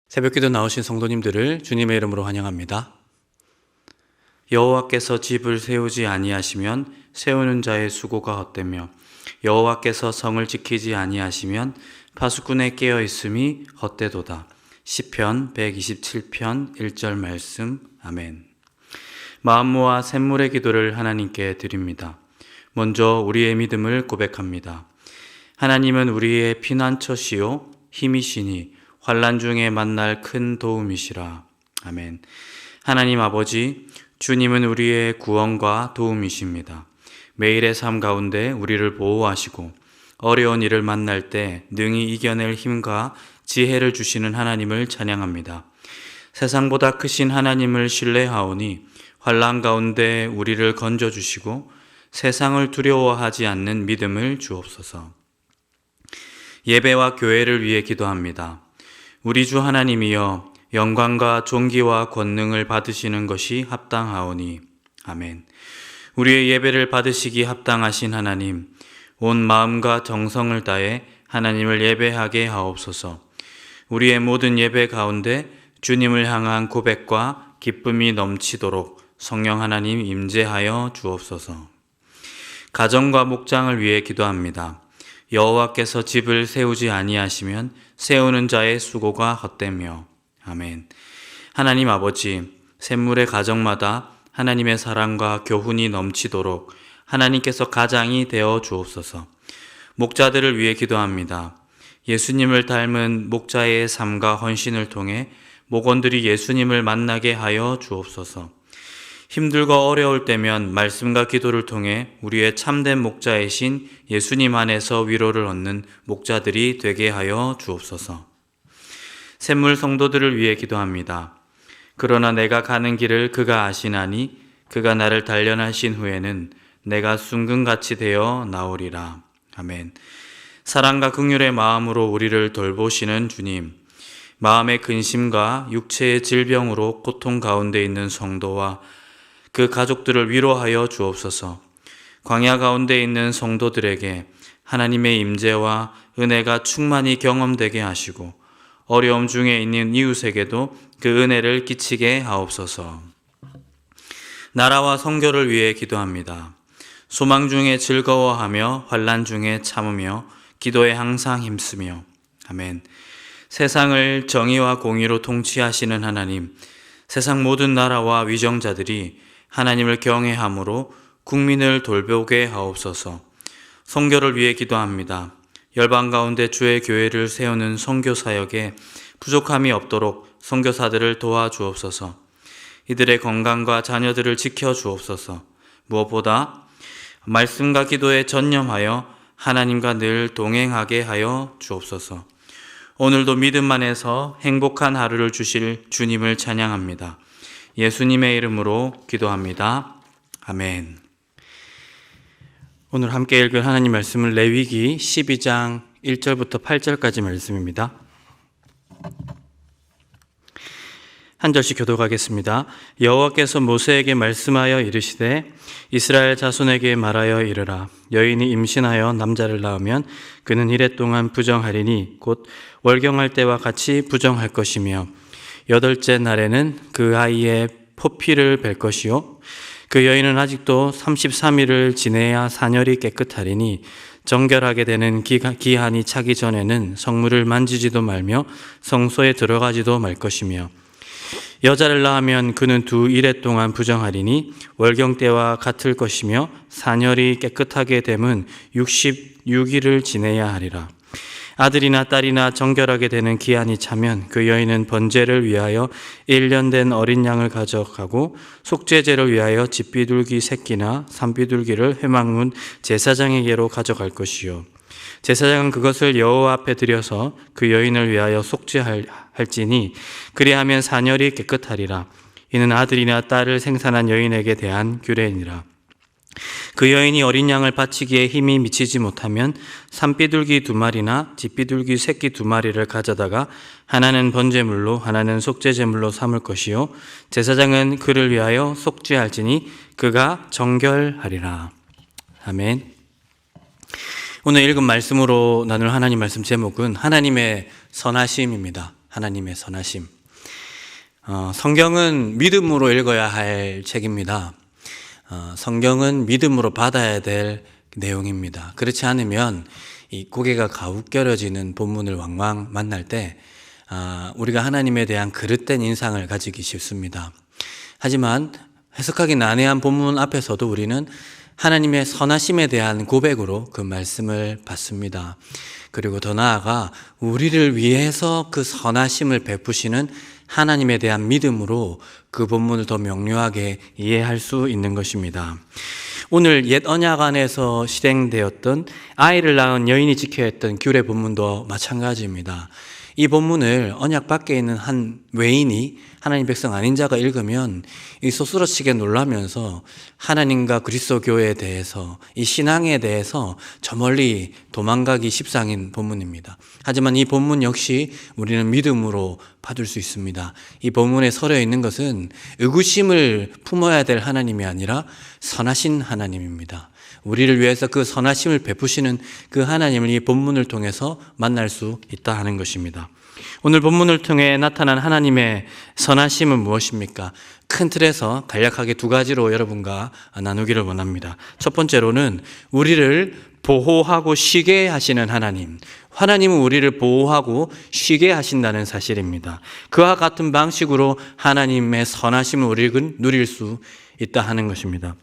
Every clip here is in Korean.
새벽기도 나오신 성도님들을 주님의 이름으로 환영합니다. 여호와께서 집을 세우지 아니하시면 세우는 자의 수고가 헛되며 여호와께서 성을 지키지 아니하시면 파수꾼의 깨어 있음이 헛되도다. 시편 127편 1절 말씀. 아멘. 마음 모아 샘물의 기도를 하나님께 드립니다. 먼저 우리의 믿음을 고백합니다. 하나님은 우리의 피난처시요 힘이시니 환난 중에 만날 큰 도움이시라. 아멘. 하나님 아버지, 주님은 우리의 구원과 도움이십니다. 매일의 삶 가운데 우리를 보호하시고 어려운 일을 만날 때 능히 이겨낼 힘과 지혜를 주시는 하나님을 찬양합니다. 세상보다 크신 하나님을 신뢰하오니 환난 가운데 우리를 건져주시고 세상을 두려워하지 않는 믿음을 주옵소서. 예배와 교회를 위해 기도합니다. 우리 주 하나님이여, 영광과 존귀와 권능을 받으시는 것이 합당하오니. 아멘. 우리의 예배를 받으시기 합당하신 하나님, 온 마음과 정성을 다해 하나님을 예배하게 하옵소서. 우리의 모든 예배 가운데 주님을 향한 고백과 기쁨이 넘치도록 성령 하나님 임재하여 주옵소서. 가정과 목장을 위해 기도합니다. 여호와께서 집을 세우지 아니하시면 세우는 자의 수고가 헛되며. 아멘. 하나님 아버지, 샘물의 가정마다 하나님의 사랑과 교훈이 넘치도록 하나님께서 가장이 되어 주옵소서. 목자들을 위해 기도합니다. 예수님을 닮은 목자의 삶과 헌신을 통해 목원들이 예수님을 만나게 하여 주옵소서. 힘들고 어려울 때면 말씀과 기도를 통해 우리의 참된 목자이신 예수님 안에서 위로를 얻는 목자들이 되게 하여 주옵소서. 샘물 성도들을 위해 기도합니다. 그러나 내가 가는 길을 그가 아시나니 그가 나를 단련하신 후에는 내가 순금같이 되어 나오리라. 아멘. 사랑과 긍휼의 마음으로 우리를 돌보시는 주님, 마음의 근심과 육체의 질병으로 고통 가운데 있는 성도와 그 가족들을 위로하여 주옵소서. 광야 가운데 있는 성도들에게 하나님의 임재와 은혜가 충만히 경험되게 하시고 어려움 중에 있는 이웃에게도 그 은혜를 끼치게 하옵소서. 나라와 선교를 위해 기도합니다. 소망 중에 즐거워하며 환난 중에 참으며 기도에 항상 힘쓰며. 아멘. 세상을 정의와 공의로 통치하시는 하나님, 세상 모든 나라와 위정자들이 하나님을 경외함으로 국민을 돌보게 하옵소서. 선교를 위해 기도합니다. 열방 가운데 주의 교회를 세우는 선교 사역에 부족함이 없도록 선교사들을 도와주옵소서. 이들의 건강과 자녀들을 지켜주옵소서. 무엇보다 말씀과 기도에 전념하여 하나님과 늘 동행하게 하여 주옵소서. 오늘도 믿음 안에서 행복한 하루를 주실 주님을 찬양합니다. 예수님의 이름으로 기도합니다. 아멘. 오늘 함께 읽을 하나님 말씀은 레위기 12장 1절부터 8절까지 말씀입니다. 한 절씩 교독하겠습니다. 여호와께서 모세에게 말씀하여 이르시되 이스라엘 자손에게 말하여 이르라. 여인이 임신하여 남자를 낳으면 그는 이레 동안 부정하리니 곧 월경할 때와 같이 부정할 것이며 8째 날에는 그 아이의 포피를 벨 것이요 그 여인은 아직도 33일을 지내야 산열이 깨끗하리니 정결하게 되는 기한이 차기 전에는 성물을 만지지도 말며 성소에 들어가지도 말 것이며 여자를 낳으면 그는 2일 동안 부정하리니 월경 때와 같을 것이며 산열이 깨끗하게 됨은 66일을 지내야 하리라. 아들이나 딸이나 정결하게 되는 기한이 차면 그 여인은 번제를 위하여 1년 된 어린 양을 가져가고 속죄제를 위하여 집비둘기 새끼나 산비둘기를 회막문 제사장에게로 가져갈 것이요 제사장은 그것을 여호와 앞에 드려서 그 여인을 위하여 속죄할지니 그리하면 산열이 깨끗하리라. 이는 아들이나 딸을 생산한 여인에게 대한 규례니라. 그 여인이 어린 양을 바치기에 힘이 미치지 못하면 산비둘기 2마리나 집비둘기 새끼 2마리를 가져다가 하나는 번제물로 하나는 속죄제물로 삼을 것이요 제사장은 그를 위하여 속죄할지니 그가 정결하리라. 아멘. 오늘 읽은 말씀으로 나눌 하나님 말씀 제목은 하나님의 선하심입니다. 하나님의 선하심. 성경은 믿음으로 읽어야 할 책입니다. 성경은 믿음으로 받아야 될 내용입니다. 그렇지 않으면 이 고개가 가웃겨려지는 본문을 왕왕 만날 때 우리가 하나님에 대한 그릇된 인상을 가지기 쉽습니다. 하지만 해석하기 난해한 본문 앞에서도 우리는 하나님의 선하심에 대한 고백으로 그 말씀을 받습니다. 그리고 더 나아가 우리를 위해서 그 선하심을 베푸시는 하나님에 대한 믿음으로 그 본문을 더 명료하게 이해할 수 있는 것입니다. 오늘 옛 언약 안에서 실행되었던 아이를 낳은 여인이 지켜야 했던 규례 본문도 마찬가지입니다. 이 본문을 언약 밖에 있는 한 외인이 하나님 백성 아닌 자가 읽으면 이 쏘스러치게 놀라면서 하나님과 그리스도 교회에 대해서 이 신앙에 대해서 저 멀리 도망가기 십상인 본문입니다. 하지만 이 본문 역시 우리는 믿음으로 받을 수 있습니다. 이 본문에 서려 있는 것은 의구심을 품어야 될 하나님이 아니라 선하신 하나님입니다. 우리를 위해서 그 선하심을 베푸시는 그 하나님을 이 본문을 통해서 만날 수 있다 하는 것입니다. 오늘 본문을 통해 나타난 하나님의 선하심은 무엇입니까? 큰 틀에서 간략하게 두 가지로 여러분과 나누기를 원합니다. 첫 번째로는 우리를 보호하고 쉬게 하시는 하나님. 하나님은 우리를 보호하고 쉬게 하신다는 사실입니다. 그와 같은 방식으로 하나님의 선하심을 우리는 누릴 수 있다 하는 것입니다.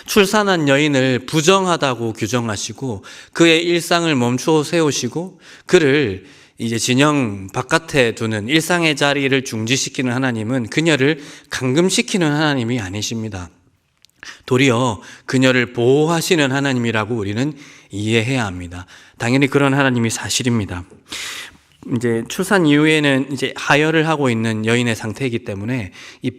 출산한 여인을 부정하다고 규정하시고 그의 일상을 멈추어 세우시고 그를 이제 진영 바깥에 두는 일상의 자리를 중지시키는 하나님은 그녀를 감금시키는 하나님이 아니십니다. 도리어 그녀를 보호하시는 하나님이라고 우리는 이해해야 합니다. 당연히 그런 하나님이 사실입니다. 이제 출산 이후에는 이제 하혈을 하고 있는 여인의 상태이기 때문에 이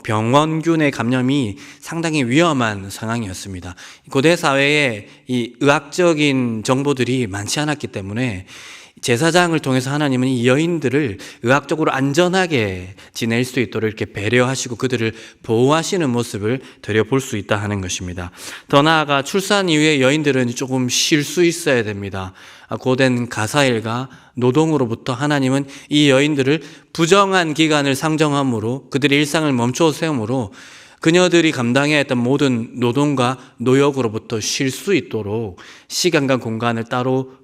병원균의 감염이 상당히 위험한 상황이었습니다. 고대 사회에 이 의학적인 정보들이 많지 않았기 때문에 제사장을 통해서 하나님은 이 여인들을 의학적으로 안전하게 지낼 수 있도록 이렇게 배려하시고 그들을 보호하시는 모습을 되려볼 수 있다 하는 것입니다. 더 나아가 출산 이후에 여인들은 조금 쉴 수 있어야 됩니다. 고된 가사일과 노동으로부터 하나님은 이 여인들을 부정한 기간을 상정함으로 그들의 일상을 멈춰 세움으로 그녀들이 감당해야 했던 모든 노동과 노역으로부터 쉴 수 있도록 시간과 공간을 따로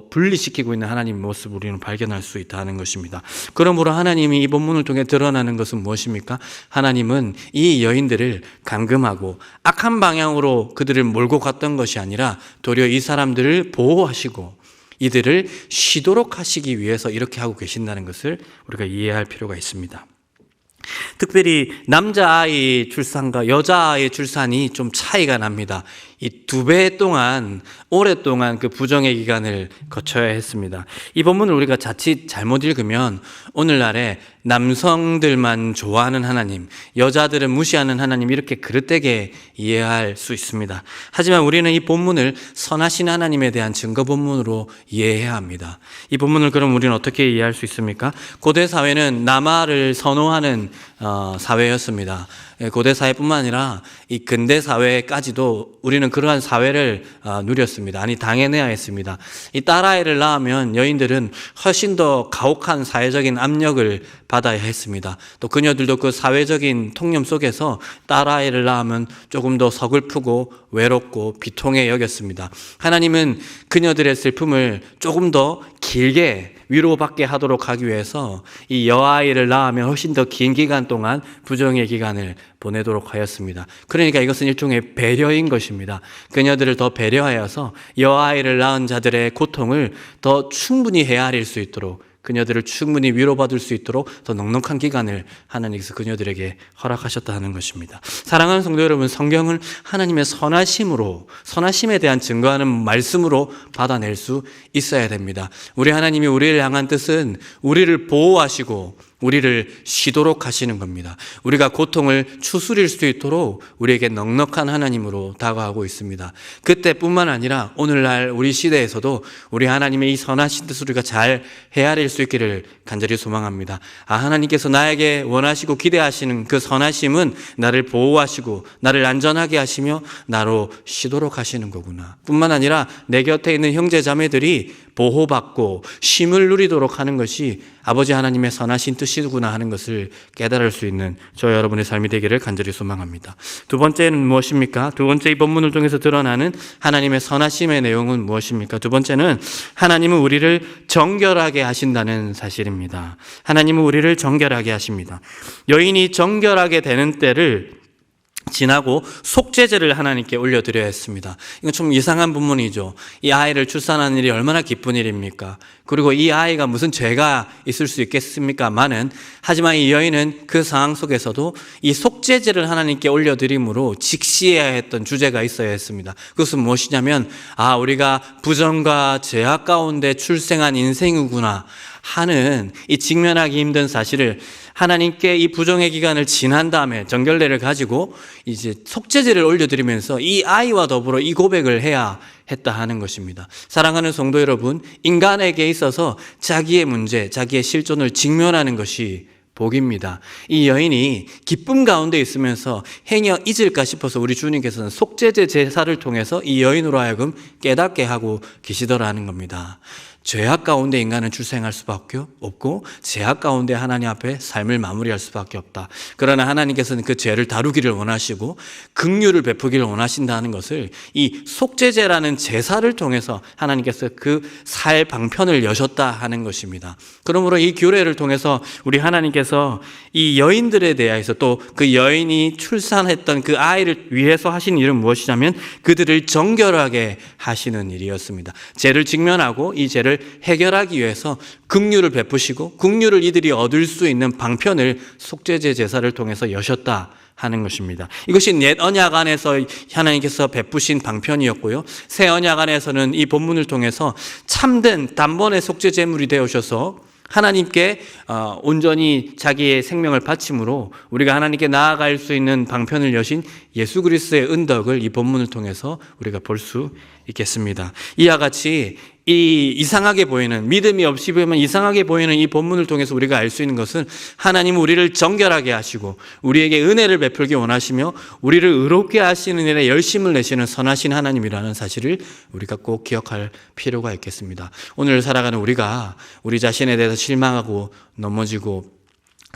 분리시키고 있는 하나님의 모습을 우리는 발견할 수 있다는 것입니다. 그러므로 하나님이 이 본문을 통해 드러나는 것은 무엇입니까? 하나님은 이 여인들을 감금하고 악한 방향으로 그들을 몰고 갔던 것이 아니라 도리어 이 사람들을 보호하시고 이들을 쉬도록 하시기 위해서 이렇게 하고 계신다는 것을 우리가 이해할 필요가 있습니다. 특별히 남자아이 출산과 여자아이 출산이 좀 차이가 납니다. 이 2배 동안 오랫동안 그 부정의 기간을 거쳐야 했습니다. 이 본문을 우리가 자칫 잘못 읽으면 오늘날에 남성들만 좋아하는 하나님, 여자들은 무시하는 하나님 이렇게 그릇되게 이해할 수 있습니다. 하지만 우리는 이 본문을 선하신 하나님에 대한 증거 본문으로 이해해야 합니다. 이 본문을 그럼 우리는 어떻게 이해할 수 있습니까? 고대 사회는 남아를 선호하는 사회였습니다. 고대 사회뿐만 아니라 이 근대 사회까지도 우리는 그러한 사회를 누렸습니다. 아니 당해내야 했습니다. 이 딸아이를 낳으면 여인들은 훨씬 더 가혹한 사회적인 압력을 받아야 했습니다. 또 그녀들도 그 사회적인 통념 속에서 딸아이를 낳으면 조금 더 서글프고 외롭고 비통해 여겼습니다. 하나님은 그녀들의 슬픔을 조금 더 길게 위로받게 하도록 하기 위해서 이 여아이를 낳으면 훨씬 더 긴 기간 동안 부정의 기간을 보내도록 하였습니다. 그러니까 이것은 일종의 배려인 것입니다. 그녀들을 더 배려하여서 여아이를 낳은 자들의 고통을 더 충분히 헤아릴 수 있도록 그녀들을 충분히 위로받을 수 있도록 더 넉넉한 기간을 하나님께서 그녀들에게 허락하셨다는 것입니다. 사랑하는 성도 여러분, 성경을 하나님의 선하심으로, 선하심에 대한 증거하는 말씀으로 받아낼 수 있어야 됩니다. 우리 하나님이 우리를 향한 뜻은 우리를 보호하시고 우리를 쉬도록 하시는 겁니다. 우리가 고통을 추스릴 수 있도록 우리에게 넉넉한 하나님으로 다가가고 있습니다. 그때뿐만 아니라 오늘날 우리 시대에서도 우리 하나님의 이 선하신 뜻을 우리가 잘 헤아릴 수 있기를 간절히 소망합니다. 하나님께서 나에게 원하시고 기대하시는 그 선하심은 나를 보호하시고 나를 안전하게 하시며 나로 쉬도록 하시는 거구나. 뿐만 아니라 내 곁에 있는 형제 자매들이 보호받고 쉼을 누리도록 하는 것이 아버지 하나님의 선하신 뜻이구나 하는 것을 깨달을 수 있는 저 여러분의 삶이 되기를 간절히 소망합니다. 두 번째는 무엇입니까? 두 번째 이 본문을 통해서 드러나는 하나님의 선하심의 내용은 무엇입니까? 두 번째는 하나님은 우리를 정결하게 하신다는 사실입니다. 하나님은 우리를 정결하게 하십니다. 여인이 정결하게 되는 때를 지나고 속죄제를 하나님께 올려드려야 했습니다. 이건 좀 이상한 본문이죠. 이 아이를 출산하는 일이 얼마나 기쁜 일입니까? 그리고 이 아이가 무슨 죄가 있을 수 있겠습니까마는, 하지만 이 여인은 그 상황 속에서도 이 속죄제를 하나님께 올려드림으로 직시해야 했던 주제가 있어야 했습니다. 그것은 무엇이냐면 우리가 부정과 죄악 가운데 출생한 인생이구나 하는 이 직면하기 힘든 사실을 하나님께 이 부정의 기간을 지난 다음에 정결례를 가지고 이제 속죄제를 올려드리면서 이 아이와 더불어 이 고백을 해야 했다 하는 것입니다. 사랑하는 성도 여러분, 인간에게 있어서 자기의 문제, 자기의 실존을 직면하는 것이 복입니다. 이 여인이 기쁨 가운데 있으면서 행여 잊을까 싶어서 우리 주님께서는 속죄제 제사를 통해서 이 여인으로 하여금 깨닫게 하고 계시더라는 겁니다. 죄악 가운데 인간은 출생할 수밖에 없고 죄악 가운데 하나님 앞에 삶을 마무리할 수밖에 없다. 그러나 하나님께서는 그 죄를 다루기를 원하시고 긍휼을 베푸기를 원하신다는 것을 이 속죄제라는 제사를 통해서 하나님께서 그 살 방편을 여셨다 하는 것입니다. 그러므로 이 규례를 통해서 우리 하나님께서 이 여인들에 대해서 또 그 여인이 출산했던 그 아이를 위해서 하신 일은 무엇이냐면 그들을 정결하게 하시는 일이었습니다. 죄를 직면하고 이 죄를 해결하기 위해서 긍휼을 베푸시고 긍휼을 이들이 얻을 수 있는 방편을 속죄제 제사를 통해서 여셨다 하는 것입니다. 이것이 옛 언약 안에서 하나님께서 베푸신 방편이었고요, 새 언약 안에서는 이 본문을 통해서 참된 단번에 속죄 제물이 되어셔서 하나님께 온전히 자기의 생명을 바침으로 우리가 하나님께 나아갈 수 있는 방편을 여신 예수 그리스도의 은덕을 이 본문을 통해서 우리가 볼 수 있겠습니다. 이와 같이 이 이상하게 보이는, 믿음이 없이 보이면 이상하게 보이는 이 본문을 통해서 우리가 알 수 있는 것은 하나님은 우리를 정결하게 하시고 우리에게 은혜를 베풀기 원하시며 우리를 의롭게 하시는 일에 열심을 내시는 선하신 하나님이라는 사실을 우리가 꼭 기억할 필요가 있겠습니다. 오늘 살아가는 우리가 우리 자신에 대해서 실망하고 넘어지고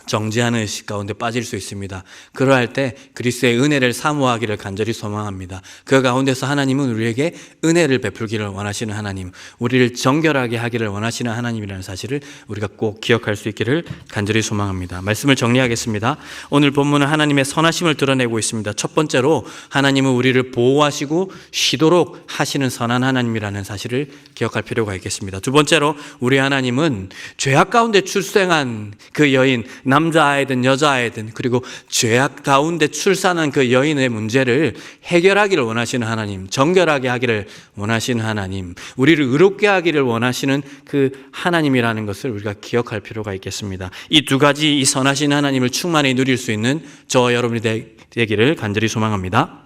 정죄하는 의식 가운데 빠질 수 있습니다. 그러할 때 그리스도의 은혜를 사모하기를 간절히 소망합니다. 그 가운데서 하나님은 우리에게 은혜를 베풀기를 원하시는 하나님, 우리를 정결하게 하기를 원하시는 하나님이라는 사실을 우리가 꼭 기억할 수 있기를 간절히 소망합니다. 말씀을 정리하겠습니다. 오늘 본문은 하나님의 선하심을 드러내고 있습니다. 첫 번째로 하나님은 우리를 보호하시고 쉬도록 하시는 선한 하나님이라는 사실을 기억할 필요가 있겠습니다. 두 번째로 우리 하나님은 죄악 가운데 출생한 그 여인, 남자아이든 여자아이든, 그리고 죄악 가운데 출산한 그 여인의 문제를 해결하기를 원하시는 하나님, 정결하게 하기를 원하시는 하나님, 우리를 의롭게 하기를 원하시는 그 하나님이라는 것을 우리가 기억할 필요가 있겠습니다. 이 두 가지 이 선하신 하나님을 충만히 누릴 수 있는 저와 여러분이 되기를 간절히 소망합니다.